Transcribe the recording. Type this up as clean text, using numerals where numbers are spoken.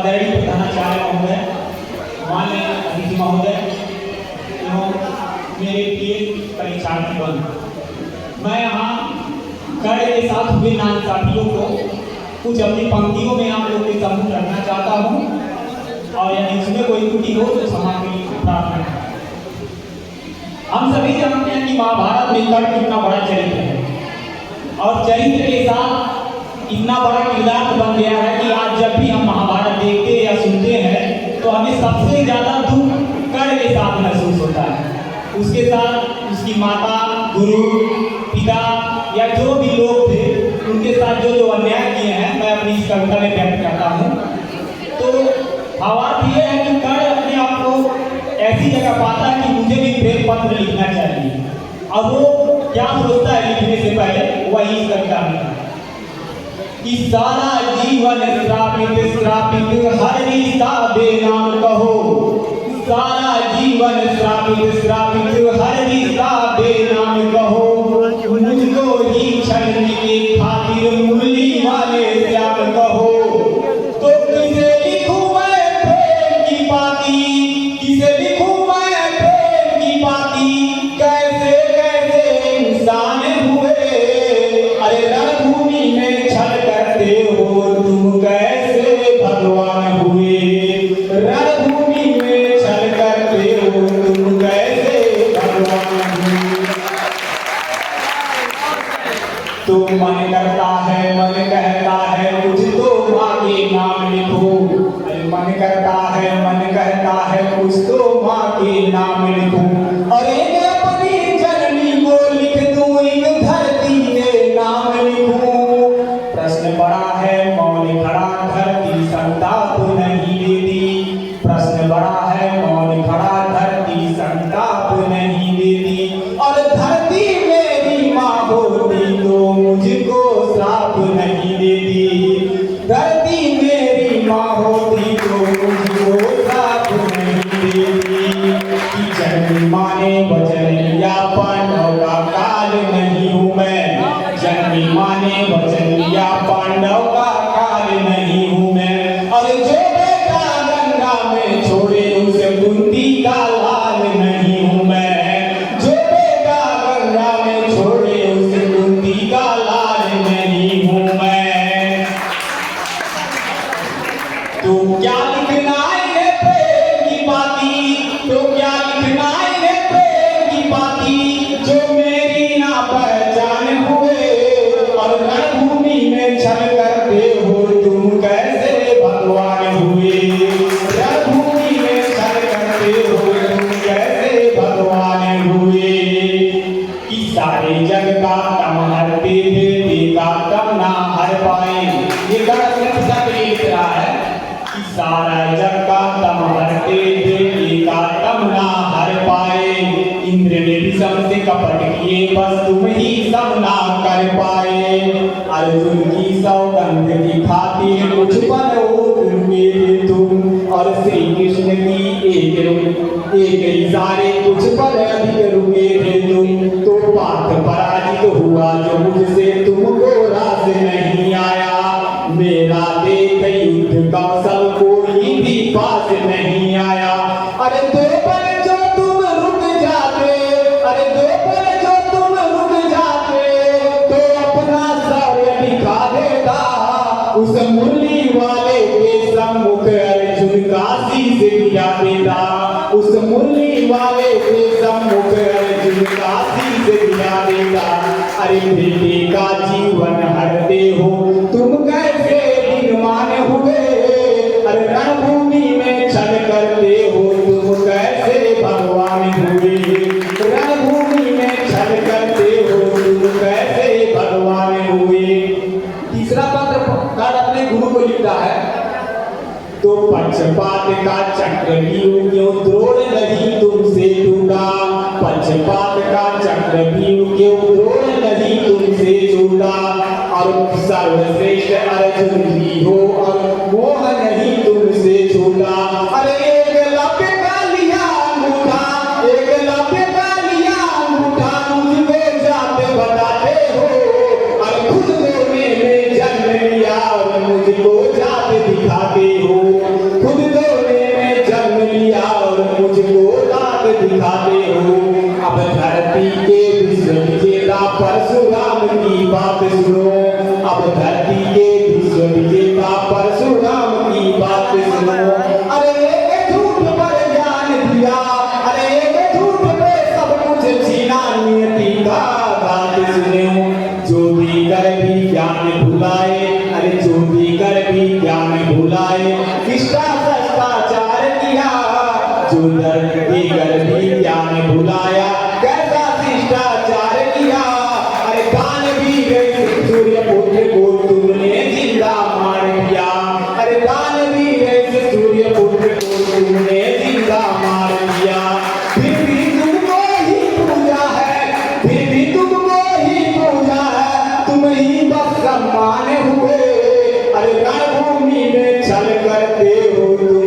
आदरणीय प्रधानाचार्य महोदय, माननीय अतिथि महोदय एवं मेरे प्रिय परीक्षार्थीगण, मैं यहाँ कर्ण के साथ हुए नाइंसाफियों को कुछ अपनी पंक्तियों में आप लोग के सम्मुख रखना चाहता हूँ और यदि उसमें कोई त्रुटि हो तो क्षमा की प्रार्थना है। हम सभी जानते हैं कि महाभारत में कर्ण कितना बड़ा चरित्र है और चरित्र के साथ इतना बड़ा किरदार बन गया है कि आज जब भी हम महाभारत देखते या सुनते हैं तो हमें सबसे ज्यादा दुख कर्ण के साथ महसूस होता है। उसके साथ उसकी माता, गुरु, पिता या जो भी लोग थे उनके साथ जो जो अन्याय किए हैं मैं अपनी इस कविता में व्यक्त करता हूँ। तो भावार्थ ये है कि कर्ण अपने आप को ऐसी जगह पाता है कि मुझे भी प्रेम पत्र लिखना चाहिए। अब वो क्या सोचता है लिखने से पहले, वही इस कविता में कि सारा जीवन श्रापित श्रापित हर रिश्ता बेनाम कहो, सारा जीवन श्रापित श्रापित हर रिश्ता बेनाम कहो, मुझको ही छलने के खातिर मुरली वाले श्याम कहो। तो किसे लिखूं मैं प्रेम की पाती, किसे लिखूं मैं प्रेम की पाती, कैसे कैसे इंसान हुए, अरे रणभूमि में छल करते हो तुम कैसे भगवान हुए, रणभूमि में छल करते हो तुम कैसे भगवान हुए। तो मन करता है, मन कहता है कुछ तो माँ के नाम लिखो, मन करता है, मन कहता है कुछ तो माँ के नाम लिखो, अरे मैं अपनी जननी को लिख दूं एक धरती के नाम लिखूं। प्रश्न बड़ा है मौन खड़ा धरती संताप नहीं देती, प्रश्न बड़ा है मौन खड़ा धरती संताप नहीं देती, और धरती मेरी माँ होती तो मुझको श्राप नहीं देती, धरती मेरी माँ होती तो मुझको श्राप नहीं देती। कि जन्मी माँ ने वचन लिया पांडव का काल नहीं हूँ मैं, जन्मी माँ ने वचन लिया पांडव का काल नहीं हूँ मैं, और जो बेटा गंगा में छोड़े उसे बूंदी का लाल नहीं हूँ मैं, जो बेटा गंगा में छोड़े उसे बूंदी का लाल नहीं हूँ मैं। तो क्या लिखना है प्रेम की बाती, तो क्या लिखना है प्रेम की बाती, जो मेरी ना पहचान हुए, और रणभूमि में छल करते हो तुम कैसे भगवान हुए, रणभूमि में छल करते हो तुम कैसे भगवान हुए। कि सारे जग का तम हरते थे का तम ना हर पाए, ये गणित सब लिख रहा है कि सारा जग का तम हरते थे का तम ना हर पाए, इंद्र ने भी सबसे कपट किए बस तुम ही सब ना कर पाए, अर्जुन की सौगंध की खातिर कुछ पल और रुके थे तुम, और श्री कृष्ण की एक इशारे कुछ पल अधिक रुके थे तुम। तो पार्थ पराजित हुआ जो मुझसे तुमको रास नहीं आया, मेरा देख युद्ध कौशल कोई भी पास नहीं आया, अरे दो पल जो तुम रुक जाते, अरे दो पल जो तुम रुक जाते, तो अपना शौर्य दिखा देता, उस मुरली वाले के सम्मुख अर्जुन काशी से गिरा देता, उस मुरली वाले के सम्मुख अर्जुन काशी से गिरा देता। अरे बेटे का जीवन हरते हो तुम कैसे दिनमान हुए, अरे रणभूमि में छल करते हो तुम कैसे भगवान हुए, रणभूमि में छल करते हो तुम कैसे भगवान हुए। तीसरा पत्र कर्ण अपने गुरु को लिखता है, तो पक्षपात का चक्रव्यूह क्यों द्रोण नहीं तुमसे टूटा, पक्षपात का चक्रव्यूह क्यों द्रोण नहीं तुमसे टूटा, और सर्वश्रेष्ठ अर्जुन भी हो और मोह नहीं तुमसे छूटा, अरे एकलव्य का लिया अंगूठा, एकलव्य का लिया अंगूठा, मुझको जाते बताते हो, और खुद रोने में जन्म लिया और मुझको जाते दिखाते हो। धरती के विश्व विजेता परशुराम की बात सुनो। अरे एक झूठ पर ज्ञान दिया, अरे एक झूठ पे सब कुछ छीना, नियति का बात सुनो। जो भी कर भी ज्ञान भुलाए, अरे जो भी कर भी ज्ञान भुलाए, शिष्टाचार किया। जो दर्द भी कर भी ज्ञान भुलाया, कैसा शिष्टाचार किया। अरे दानवीर सूर्यपुत्र को तुमने जिंदा मार दिया, अरे दानवीर सूर्यपुत्र को तुमने जिंदा मार दिया। फिर भी तुमको ही पूजा है, फिर भी तुमको ही पूजा है, तुम ही बस सम्मान हुए। अरे रणभूमि में छल करते हो तुम,